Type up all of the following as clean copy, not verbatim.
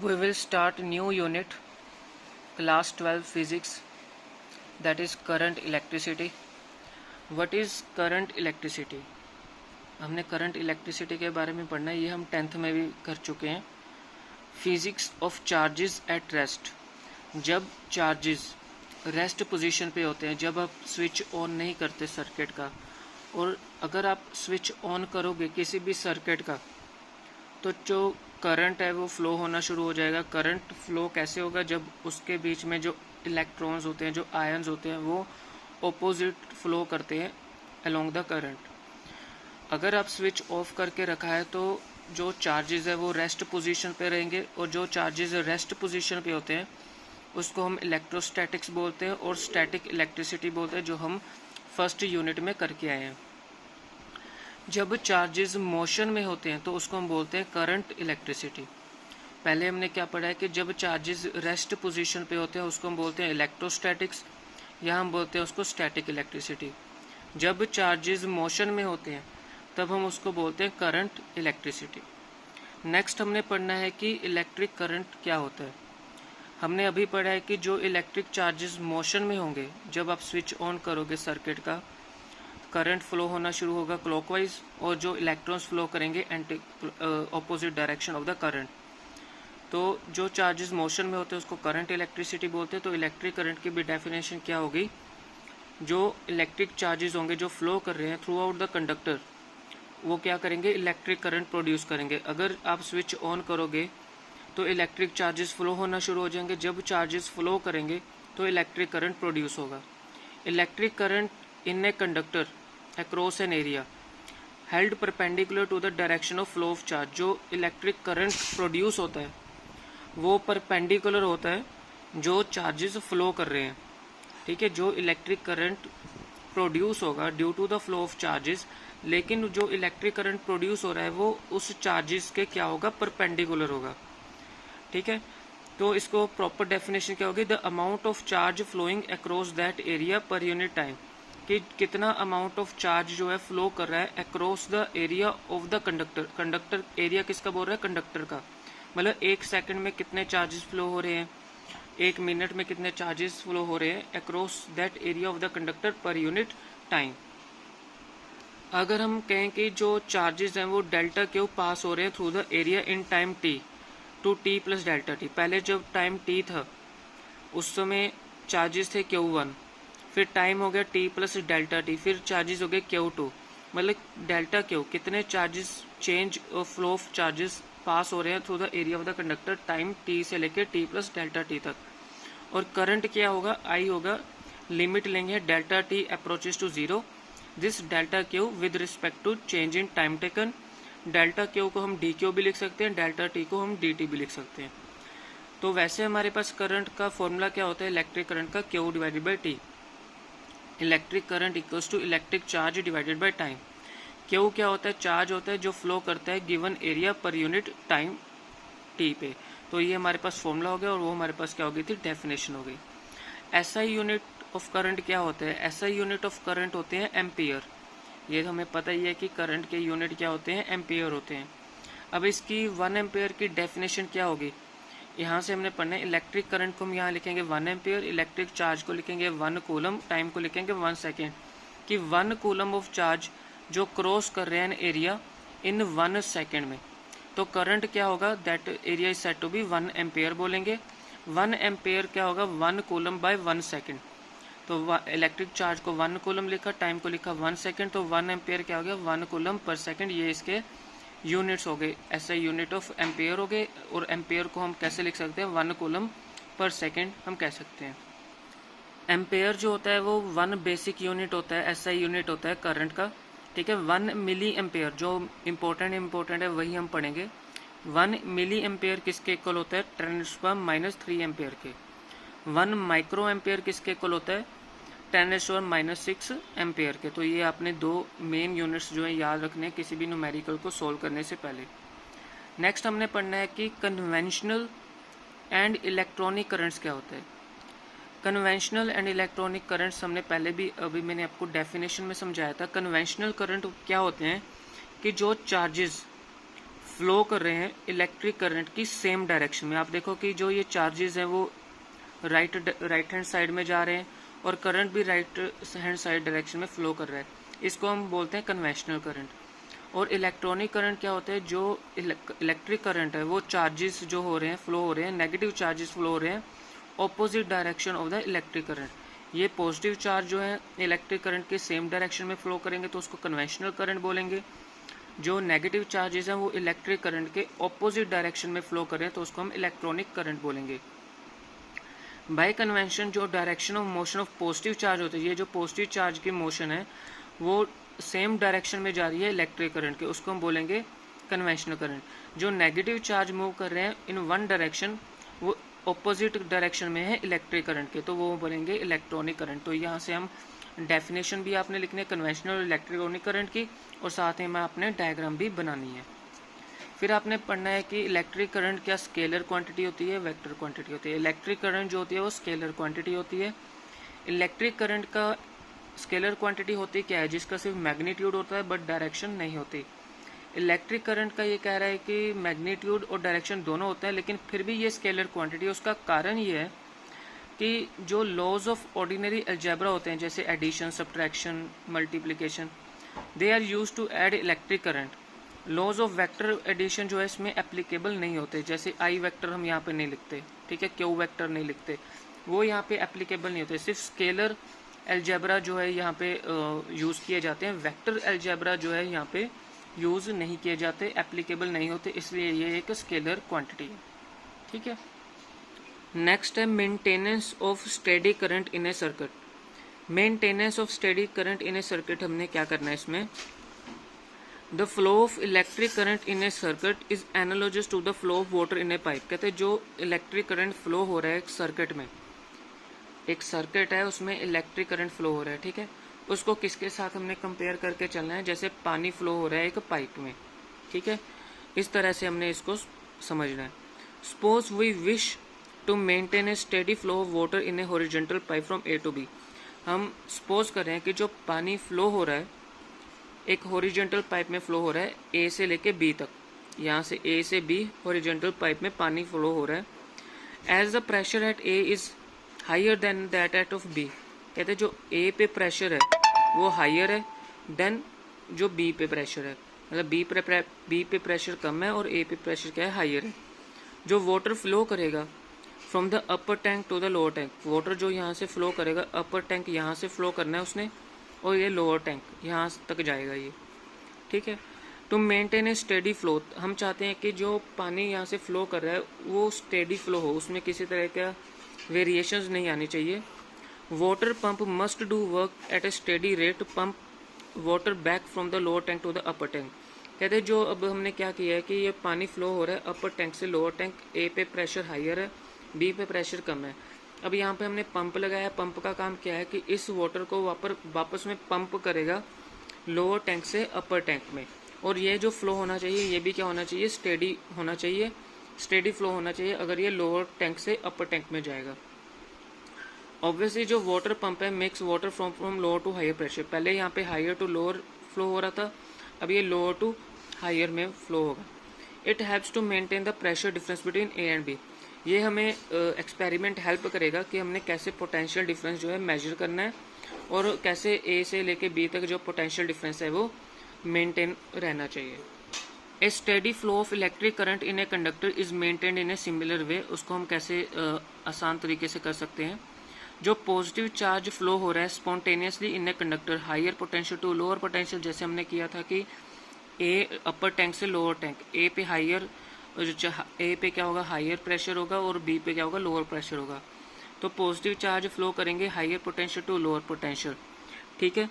We will start new unit, class 12 physics, that is current electricity. What is current electricity? हमने current electricity के बारे में पढ़ना है, ये हम 10th में भी कर चुके हैं. Physics of charges at rest. जब चार्जेस रेस्ट पोजीशन पे होते हैं, जब आप स्विच ऑन नहीं करते सर्किट का, और अगर आप स्विच ऑन करोगे किसी भी सर्किट का, तो जो करंट है वो फ्लो होना शुरू हो जाएगा. करंट फ्लो कैसे होगा? जब उसके बीच में जो इलेक्ट्रॉन्स होते हैं, जो आयन्स होते हैं, वो ऑपोजिट फ्लो करते हैं अलोंग द करंट. अगर आप स्विच ऑफ करके रखा है तो जो चार्जेस है वो रेस्ट पोजीशन पे रहेंगे, और जो चार्जेस रेस्ट पोजीशन पे होते हैं उसको हम इलेक्ट्रोस्टैटिक्स बोलते हैं और स्टैटिक इलेक्ट्रिसिटी बोलते हैं, जो हम फर्स्ट यूनिट में करके आए हैं. जब चार्जेस मोशन में होते हैं तो उसको हम बोलते हैं करंट इलेक्ट्रिसिटी. पहले हमने क्या पढ़ा है कि जब चार्जेस रेस्ट पोजीशन पे होते हैं उसको हम बोलते हैं इलेक्ट्रोस्टैटिक्स, या हम बोलते हैं उसको स्टैटिक इलेक्ट्रिसिटी. जब चार्जेस मोशन में होते हैं तब हम उसको बोलते हैं करंट इलेक्ट्रिसिटी. नेक्स्ट हमने पढ़ना है कि इलेक्ट्रिक करंट क्या होता है. हमने अभी पढ़ा है कि जो इलेक्ट्रिक चार्जेस मोशन में होंगे, जब आप स्विच ऑन करोगे सर्किट का, करंट फ्लो होना शुरू होगा क्लॉकवाइज, और जो इलेक्ट्रॉन्स फ्लो करेंगे anti opposite direction of the current. तो जो चार्जेस मोशन में होते हैं उसको करंट इलेक्ट्रिसिटी बोलते हैं. तो इलेक्ट्रिक करंट की भी डेफिनेशन क्या होगी? जो इलेक्ट्रिक चार्जेस होंगे जो फ्लो कर रहे हैं थ्रू आउट द कंडक्टर, वो क्या करेंगे? इलेक्ट्रिक करंट प्रोड्यूस करेंगे. अगर आप स्विच ऑन करोगे तो इलेक्ट्रिक चार्जेस फ्लो होना शुरू हो जाएंगे. जब चार्जेस फ्लो करेंगे तो इलेक्ट्रिक करंट प्रोड्यूस होगा. Electric current in a conductor across an area held perpendicular to the direction of flow of charge. जो इलेक्ट्रिक करंट प्रोड्यूस होता है वो परपेंडिकुलर होता है जो चार्जेस फ्लो कर रहे हैं. ठीक है, जो इलेक्ट्रिक करंट प्रोड्यूस होगा due to the flow of charges, लेकिन जो इलेक्ट्रिक करंट प्रोड्यूस हो रहा है वो उस चार्जेस के क्या होगा? परपेंडिकुलर होगा. ठीक है, तो इसको प्रॉपर डेफिनेशन क्या होगी? The amount of charge flowing across that area per unit time. कि कितना अमाउंट ऑफ चार्ज जो है फ्लो कर रहा है across the area of the conductor. Conductor area किसका बोल रहा है? कंडक्टर का. मतलब एक सेकंड में कितने चार्जेस फ्लो हो रहे हैं, एक मिनट में कितने चार्जेस फ्लो हो रहे हैं across that area of the conductor पर यूनिट टाइम. अगर हम कहें कि जो चार्जेस हैं वो डेल्टा क्यू पास हो रहे हैं through the area in time t to t plus delta t. पहले जब टाइम टी था उस समय चार्जेस थे Q1, फिर टाइम हो गया टी प्लस डेल्टा टी, फिर चार्जेस हो गए Q2. मतलब डेल्टा क्यू कितने charges change flow of charges pass हो रहे हैं through the area of the conductor time T से लेकर टी प्लस डेल्टा टी तक. और करंट क्या होगा? आई होगा. लिमिट लेंगे delta t approaches to zero, this delta q with respect to change in time taken. Delta q को हम डी क्यू भी लिख सकते हैं, डेल्टा टी को हम डी टी भी लिख सकते हैं. तो वैसे हमारे पास करंट का फॉर्मूला क्या होता है? इलेक्ट्रिक करंट का q divided by t. Electric current equals to electric charge divided by time. Q क्या होता है? चार्ज होता है जो फ्लो करता है given area per unit time T पे. तो ये हमारे पास फॉर्मूला हो गया, और वो हमारे पास क्या हो गई थी? डेफिनेशन हो गई. एसआई यूनिट ऑफ करंट क्या होता है? एसआई यूनिट ऑफ करंट होते हैं एम्पियर. ये हमें पता ही है कि करंट के यूनिट क्या होते हैं? एम्पियर होते हैं. अब इसकी 1 एम्पियर की डेफिनेशन क्या होगी? यहाँ से हमने पढ़ना है इलेक्ट्रिक करंट को हम यहाँ लिखेंगे 1 एम्पियर, इलेक्ट्रिक चार्ज को लिखेंगे 1 कूलम, टाइम को लिखेंगे 1 सेकेंड. कि 1 कूलम ऑफ चार्ज जो क्रॉस कर रहे हैं एरिया इन 1 सेकेंड में, तो करंट क्या होगा? That area is said to be 1 ampere बोलेंगे. 1 एम्पियर क्या होगा? 1 कूलम बाय 1 सेकेंड. तो इलेक्ट्रिक चार्ज को 1 कूलम लिखा, टाइम को लिखा 1 सेकेंड, तो 1 एम्पियर क्या हो गया? 1 कूलम पर सेकेंड. ये इसके यूनिट्स हो गए, ऐसे यूनिट ऑफ एम्पियर हो गए. और एम्पियर को हम कैसे लिख सकते हैं? 1 कूलम पर सेकेंड हम कह सकते हैं. एम्पेयर जो होता है वो 1 बेसिक यूनिट होता है, एसआई यूनिट होता है करंट का. ठीक है, 1 मिली एम्पेयर जो इम्पोर्टेंट है वही हम पढ़ेंगे. 1 मिली एम्पेयर किसके इक्वल होता है? 10⁻³ एम्पेयर के. 1 माइक्रो एम्पेयर किसके इक्वल होता है? 10⁻⁻6 एम्पेयर के. तो ये आपने दो मेन यूनिट्स जो है याद रखने हैं किसी भी न्यूमेरिकल को सोल्व करने से पहले. नेक्स्ट हमने पढ़ना है कि कन्वेंशनल एंड इलेक्ट्रॉनिक करंट्स क्या होता है. कन्वेंशनल एंड इलेक्ट्रॉनिक करंट्स हमने पहले भी अभी मैंने आपको डेफिनेशन में समझाया था. कन्वेंशनल करंट क्या होते हैं? कि जो चार्जेस फ्लो कर रहे हैं इलेक्ट्रिक करंट की सेम डायरेक्शन में। आप देखो कि जो ये चार्जेस हैं वो राइट हैंड साइड में जा रहे हैं और करंट भी राइट हैंड साइड डायरेक्शन में फ्लो कर रहा है। इसको हम बोलते हैं कन्वेंशनल करंट। और इलेक्ट्रॉनिक करंट क्या होता है, जो इलेक्ट्रिक करंट है वो चार्जेस जो हो रहे हैं फ्लो हो रहे हैं, नेगेटिव चार्जेस फ्लो हो रहे हैं opposite direction of the electric current. ये पॉजिटिव चार्ज जो है इलेक्ट्रिक करंट के सेम डायरेक्शन में फ्लो करेंगे तो उसको कन्वेंशनल करंट बोलेंगे। जो नेगेटिव चार्जेस हैं वो इलेक्ट्रिक करंट के ऑपोजिट डायरेक्शन में फ्लो करें तो उसको हम इलेक्ट्रॉनिक करंट बोलेंगे। बाय कन्वेंशन जो direction of motion of positive charge होता है, ये जो पॉजिटिव चार्ज की मोशन है वो सेम डायरेक्शन में जा रही है इलेक्ट्रिक करंट के, उसको हम बोलेंगे कन्वेंशनल करंट। जो नेगेटिव चार्ज मूव कर रहे हैं इन वन डायरेक्शन वो ऑपोजिट डायरेक्शन में है इलेक्ट्रिक करंट के, तो वो बोलेंगे इलेक्ट्रॉनिक करंट। तो यहाँ से हम डेफिनेशन भी आपने लिखनी है कन्वेंशनल और इलेक्ट्रॉनिक करंट की, और साथ ही में आपने डायग्राम भी बनानी है। फिर आपने पढ़ना है कि इलेक्ट्रिक करंट क्या स्केलर क्वांटिटी होती है, वेक्टर क्वांटिटी होती है। इलेक्ट्रिक करंट जो होती है वो स्केलर क्वांटिटी होती है। इलेक्ट्रिक करंट का स्केलर क्वांटिटी होती क्या है, जिसका सिर्फ मैग्नीट्यूड होता है बट डायरेक्शन नहीं होती। इलेक्ट्रिक करंट का ये कह रहा है कि मैग्नीट्यूड और डायरेक्शन दोनों होते हैं लेकिन फिर भी ये स्केलर क्वांटिटी है। उसका कारण ये है कि जो लॉज ऑफ ऑर्डिनरी अलजेब्रा होते हैं जैसे addition, subtraction, multiplication, they are used to add electric current. Laws of vector addition जो है इसमें एप्लीकेबल नहीं होते, जैसे आई वेक्टर हम यहाँ पे नहीं लिखते, ठीक है, क्यू वेक्टर नहीं लिखते, वो यहाँ पे एप्लीकेबल नहीं होते। सिर्फ स्केलर अलजेब्रा जो है यहाँ पे यूज़ किए जाते हैं, वेक्टर अलजेब्रा जो है यहाँ पे यूज़ नहीं किए जाते, एप्लीकेबल नहीं होते, इसलिए ये एक स्केलर क्वांटिटी है, ठीक है। नेक्स्ट है maintenance of steady current in a circuit. Maintenance of steady current in a circuit हमने क्या करना है इसमें, the flow of electric current in a circuit is analogous to the flow of water in a pipe. कहते हैं जो electric current flow हो रहा है एक सर्किट में, एक सर्किट है उसमें इलेक्ट्रिक करंट फ्लो हो रहा है, ठीक है, उसको किसके साथ हमने कंपेयर करके चलना है, जैसे पानी फ्लो हो रहा है एक पाइप में, ठीक है, इस तरह से हमने इसको समझना है। Suppose we wish to maintain a steady flow of water in a horizontal pipe from A to B. हम सपोज कर रहे हैं कि जो पानी फ्लो हो रहा है एक हॉरिजॉन्टल पाइप में फ्लो हो रहा है ए से लेके बी तक, यहाँ से ए से बी हॉरिजॉन्टल पाइप में पानी फ्लो हो रहा है। As the pressure at A is higher than that at of B. कहते हैं जो ए पे प्रेशर है वो हायर है देन जो बी पे प्रेशर है, मतलब बी पे प्रेशर कम है और ए पे प्रेशर क्या है, हायर है। जो वाटर फ्लो करेगा from the upper tank to the lower tank, water जो यहाँ से फ्लो करेगा, अपर टैंक यहाँ से फ्लो करना है उसने और ये लोअर टैंक यहाँ तक जाएगा ये, ठीक है। To maintain a steady flow, हम चाहते हैं कि जो पानी यहाँ से फ्लो कर रहा है वो स्टेडी फ्लो हो, उसमें किसी तरह का वेरिएशंस नहीं आनी चाहिए। Water pump must do work at a steady rate, pump water back from the lower tank to the upper tank. कहते हैं जो अब हमने क्या किया है कि ये पानी फ्लो हो रहा है अपर टैंक से लोअर टैंक, ए पे प्रेशर हायर है, बी पे प्रेशर कम है। अब यहाँ पे हमने पंप लगाया, पंप का काम क्या है कि इस वाटर को वापस में पंप करेगा लोअर टैंक से अपर टैंक में, और ये जो फ्लो होना चाहिए ये भी क्या होना चाहिए, स्टेडी होना चाहिए, स्टेडी फ्लो होना चाहिए अगर ये लोअर टैंक से अपर टैंक में जाएगा। ऑब्वियसली जो वाटर पंप है makes water from lower to higher pressure, पहले यहाँ पे हायर टू लोअर फ्लो हो रहा था, अब ये लोअर टू हायर में फ्लो होगा। It helps to maintain the pressure difference between A and B. ये हमें एक्सपेरिमेंट हेल्प करेगा कि हमने कैसे पोटेंशियल डिफरेंस जो है मेजर करना है और कैसे ए से लेके बी तक जो पोटेंशियल डिफरेंस है वो मेंटेन रहना चाहिए। A steady flow of electric current in a conductor is maintained in a similar way. उसको हम कैसे आसान तरीके से कर सकते हैं, जो पॉजिटिव चार्ज फ्लो हो रहा है spontaneously in a conductor higher potential to lower potential, जैसे हमने किया था कि ए अपर टैंक से लोअर टैंक, ए पे हायर, ए पे क्या होगा हायर प्रेशर होगा और बी पे क्या होगा लोअर प्रेशर होगा, तो पॉजिटिव चार्ज फ्लो करेंगे higher potential to lower potential, ठीक है,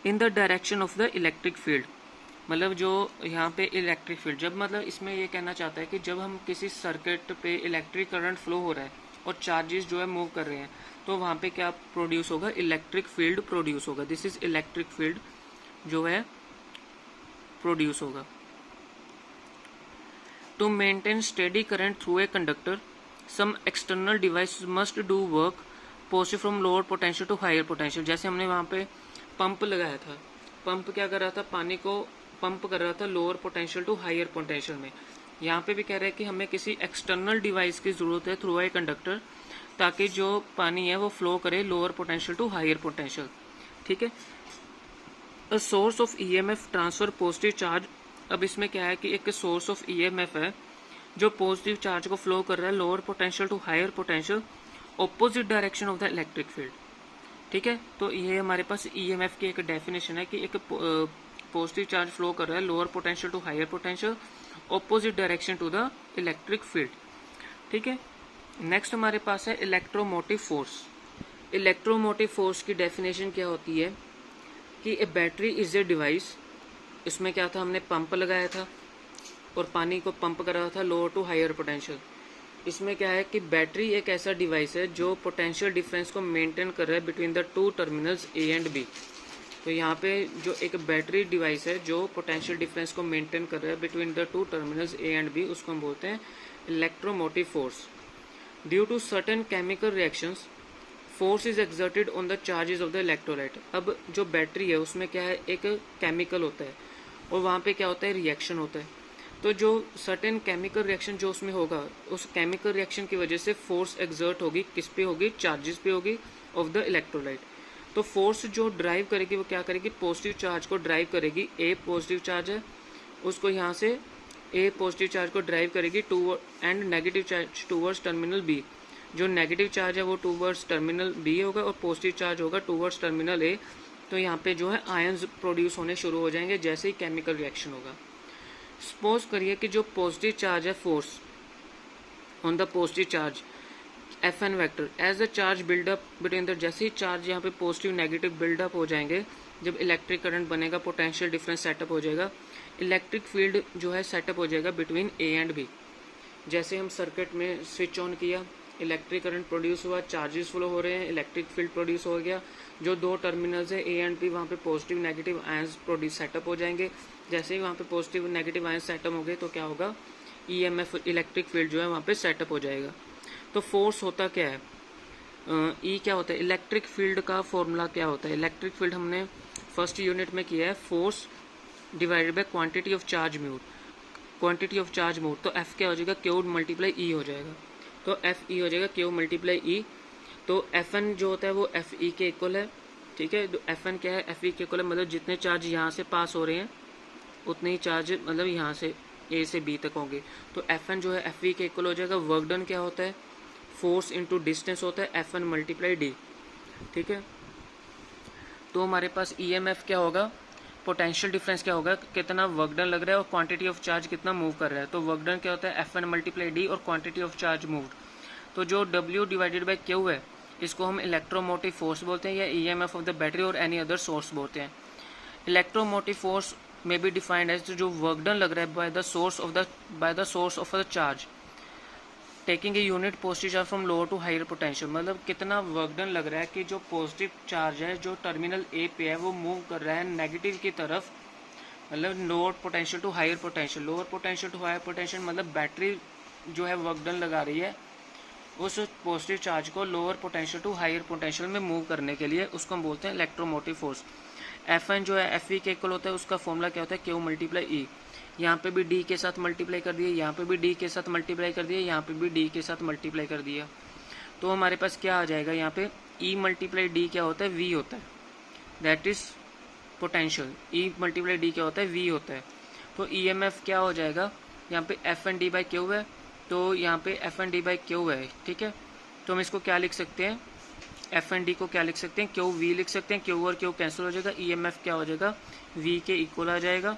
in the direction of the electric field. मतलब जो यहाँ पे इलेक्ट्रिक फील्ड, जब मतलब इसमें ये कहना चाहता है कि जब हम किसी सर्किट पे इलेक्ट्रिक करंट फ्लो हो रहा है और चार्जेस जो है मूव कर रहे हैं तो वहाँ पे क्या प्रोड्यूस होगा, इलेक्ट्रिक फील्ड प्रोड्यूस होगा। दिस इज इलेक्ट्रिक फील्ड जो है प्रोड्यूस होगा। To maintain steady current through a conductor some external device must do work positive from lower potential to higher potential. जैसे हमने वहाँ पे पंप लगाया था, पंप क्या कर रहा था, पानी को पंप कर रहा था lower potential to higher potential में। यहाँ पे भी कह रहा है कि हमें किसी एक्सटर्नल डिवाइस की जरूरत है थ्रू ए कंडक्टर, ताकि जो पानी है वो फ्लो करे lower potential to higher potential. ठीक है, a source of EMF transfer positive charge. अब इसमें क्या है कि एक सोर्स ऑफ ईएमएफ है जो पॉजिटिव चार्ज को फ्लो कर रहा है lower potential to higher potential opposite direction of the electric field. ठीक है, तो ये हमारे पास ईएमएफ की एक डेफिनेशन है कि एक पॉजिटिव चार्ज फ्लो कर रहा है lower potential to higher potential opposite direction to the electric field. ठीक है, नेक्स्ट हमारे पास है इलेक्ट्रोमोटिव फोर्स। इलेक्ट्रोमोटिव फोर्स की डेफिनेशन क्या होती है कि a battery is a device. इसमें क्या था, हमने पंप लगाया था और पानी को पंप कर रहा था लोअर टू हायर पोटेंशियल। इसमें क्या है कि बैटरी एक ऐसा डिवाइस है जो पोटेंशियल डिफरेंस को मेंटेन कर रहा है between the two terminals A and B. तो यहाँ पे जो एक बैटरी डिवाइस है जो पोटेंशियल डिफरेंस को मेंटेन कर रहा है between the two terminals A and B, उसको हम बोलते हैं electromotive force. Due to certain chemical reactions force is exerted on the charges of the electrolyte. अब जो बैटरी है उसमें क्या है, एक केमिकल होता है और वहाँ पे क्या होता है, रिएक्शन होता है। तो जो सर्टेन केमिकल रिएक्शन जो उसमें होगा, उस केमिकल रिएक्शन की वजह से फोर्स एक्सर्ट होगी, किस पे होगी, चार्जेस पे होगी ऑफ द इलेक्ट्रोलाइट। तो फोर्स जो ड्राइव करेगी वो क्या करेगी, पॉजिटिव चार्ज को ड्राइव करेगी। ए पॉजिटिव चार्ज है, उसको यहाँ से ए पॉजिटिव चार्ज को ड्राइव करेगी to and negative charge towards terminal B. जो नेगेटिव चार्ज है वो टूवर्ड्स टर्मिनल बी होगा और पॉजिटिव चार्ज होगा टूवर्ड्स टर्मिनल ए। तो यहाँ पे जो है आयंस प्रोड्यूस होने शुरू हो जाएंगे जैसे ही केमिकल रिएक्शन होगा। सपोज करिए कि जो पॉजिटिव चार्ज है force on the positive charge F N vector as the charge buildup between the, जैसे ही चार्ज यहाँ पे पॉजिटिव नेगेटिव बिल्डअप हो जाएंगे, जब इलेक्ट्रिक करंट बनेगा, पोटेंशियल डिफरेंस सेटअप हो जाएगा, इलेक्ट्रिक फील्ड जो है सेटअप हो जाएगा बिटवीन ए एंड बी। जैसे हम सर्किट में स्विच ऑन किया, इलेक्ट्रिक करंट प्रोड्यूस हुआ, चार्जेस फ्लो हो रहे हैं, इलेक्ट्रिक फील्ड प्रोड्यूस हो गया। जो दो टर्मिनल्स है ए एंड बी, वहाँ पे positive negative ions produce setup हो जाएंगे। जैसे ही वहाँ पे पॉजिटिव नेगेटिव आयंस सेटअप हो गए तो क्या होगा, ईएमएफ इलेक्ट्रिक फील्ड जो है वहाँ पे सेटअप हो जाएगा। तो फोर्स होता क्या है, ई क्या होता है, इलेक्ट्रिक फील्ड का फॉर्मूला क्या होता है। इलेक्ट्रिक फील्ड हमने फर्स्ट यूनिट में किया है, force divided by quantity of charge move, quantity of charge move. तो एफ क्या हो जाएगा, क्यू मल्टीप्लाई ई हो जाएगा। तो एफ ई हो जाएगा क्यू मल्टीप्लाई ई। तो एफ एन जो होता है वो एफ ई के इक्वल है। ठीक है, तो एफ एन क्या है, एफ ई के इक्वल है, मतलब जितने चार्ज यहाँ से पास हो रहे हैं उतने ही चार्ज मतलब यहाँ से ए से बी तक होंगे। तो एफ एन जो है एफ ई के इक्वल हो जाएगा। वर्क डन क्या होता है, फोर्स इंटू डिस्टेंस होता है, एफ एन मल्टीप्लाई डी। ठीक है, तो हमारे पास ई एम एफ क्या होगा, पोटेंशियल डिफरेंस क्या होगा, कितना वर्क डन लग रहा है और क्वांटिटी ऑफ चार्ज कितना मूव कर रहा है। तो वर्क डन क्या होता है, एफ एन मल्टीप्लाई डी और क्वांटिटी ऑफ चार्ज मूव्ड। तो जो डब्ल्यू डिवाइडेड बाई क्यू है इसको हम इलेक्ट्रोमोटिव फोर्स बोलते हैं या ईएमएफ ऑफ द बैटरी और एनी अदर सोर्स बोलते हैं। इलेक्ट्रोमोटिव फोर्स में बी डिफाइंड एज जो वर्क डन लग रहा है by the source of the charge taking a unit positive charge from lower to higher potential. मतलब कितना वर्क डन लग रहा है कि जो पॉजिटिव चार्ज है जो टर्मिनल ए पे है वो मूव कर रहा है नेगेटिव की तरफ, मतलब lower potential to higher potential. Lower potential to higher potential मतलब बैटरी जो है वर्क डन लगा रही है उस पॉजिटिव चार्ज को lower potential to higher potential में मूव करने के लिए, उसको हम बोलते हैं इलेक्ट्रोमोटिव फोर्स। एफ एन जो है एफ ई के इक्वल होता है, उसका फॉर्मूला क्या होता है, क्यू मल्टीप्लाई ई। यहाँ पे भी डी के साथ मल्टीप्लाई कर दिया, यहाँ पे भी डी के साथ मल्टीप्लाई कर दिया, यहाँ पे भी डी के साथ मल्टीप्लाई कर दिया। तो हमारे पास क्या आ जाएगा, यहाँ पे ई मल्टीप्लाई डी क्या होता है, वी होता है, that is potential. E multiply D क्या होता है, वी होता है। तो ई एम एफ क्या हो जाएगा, यहाँ पे F N D by q है, तो यहाँ पे F N D by q है। ठीक है, तो हम इसको क्या लिख सकते हैं, एफ एन डी को क्या लिख सकते हैं, क्यू वी लिख सकते हैं। क्यू और क्यू कैंसिल हो जाएगा, ई एम एफ क्या हो जाएगा, वी के इक्वल आ जाएगा।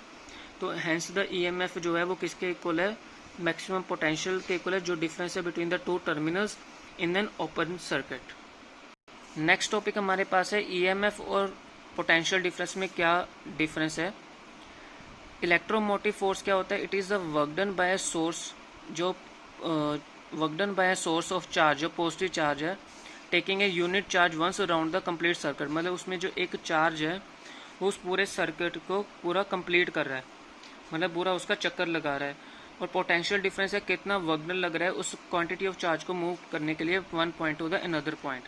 तो hence the E M F जो है वो किसके इक्वल है, मैक्सिमम पोटेंशियल के इक्वल है, जो डिफरेंस है between the two terminals in an open circuit. Next topic हमारे पास है ई एम एफ और पोटेंशियल डिफरेंस में क्या डिफरेंस है। इलेक्ट्रोमोटिव फोर्स क्या होता है, it is the work done by a source, जो work done by a source of charge, जो पॉजिटिव चार्ज है, taking a unit charge once around the complete circuit. मतलब उसमें जो एक चार्ज है वो उस पूरे सर्किट को पूरा कंप्लीट कर रहा है, मतलब पूरा उसका चक्कर लगा रहा है। और पोटेंशियल डिफरेंस है कितना वर्क डन लग रहा है उस क्वांटिटी ऑफ चार्ज को मूव करने के लिए one point two the another point.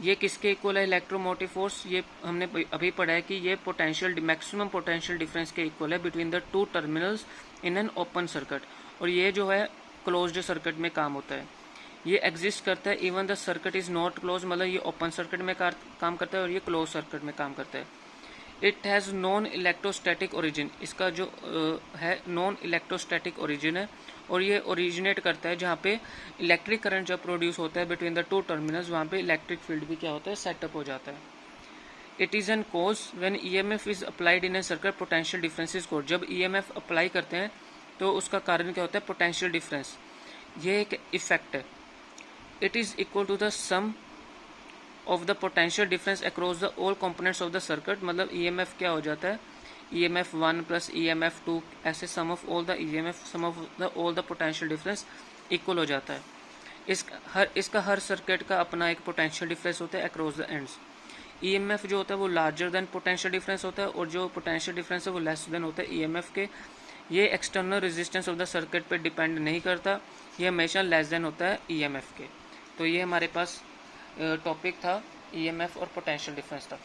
ये किसके इक्वल है इलेक्ट्रोमोटिव फोर्स, ये हमने अभी पढ़ा है कि ये पोटेंशियल मैक्सिमम पोटेंशियल डिफरेंस के इक्वल है between the two terminals in an open circuit, और ये जो है क्लोज्ड सर्किट में काम होता है। ये एग्जिस्ट करता है even the circuit is not close, मतलब ये ओपन सर्किट में काम करता है और ये क्लोज सर्किट में काम करता है। It has non electrostatic origin, इसका जो है नॉन इलेक्ट्रोस्टैटिक ओरिजिन है, और ये ओरिजिनेट करता है जहाँ पे इलेक्ट्रिक करंट जब प्रोड्यूस होता है बिटवीन द टू टर्मिनल्स, वहाँ पे इलेक्ट्रिक फील्ड भी क्या होता है, सेटअप हो जाता है। It is an cause when EMF is applied in a circuit potential difference is cause, जब ईएमएफ अप्लाई करते हैं तो उसका कारण क्या होता है, पोटेंशियल डिफरेंस, ये एक इफेक्ट है। It is equal to the sum of the potential difference across the all components of the circuit, मतलब ईएमएफ क्या हो जाता है, ईएमएफ 1 प्लस ईएमएफ 2, ऐसे sum of all the EMF sum of the all the potential difference equal हो जाता है। इसका हर सर्किट का अपना एक पोटेंशियल डिफरेंस होता है अक्रॉस द एंड्स। ईएमएफ जो होता है वो लार्जर देन पोटेंशियल डिफरेंस होता है, और जो पोटेंशियल डिफरेंस है वो लेस देन होता है ईएमएफ के। ये external resistance of the circuit पे डिपेंड नहीं करता, ये हमेशा लेस देन होता है ईएमएफ के। तो ये हमारे पास टॉपिक था ईएमएफ और पोटेंशियल डिफरेंस तक।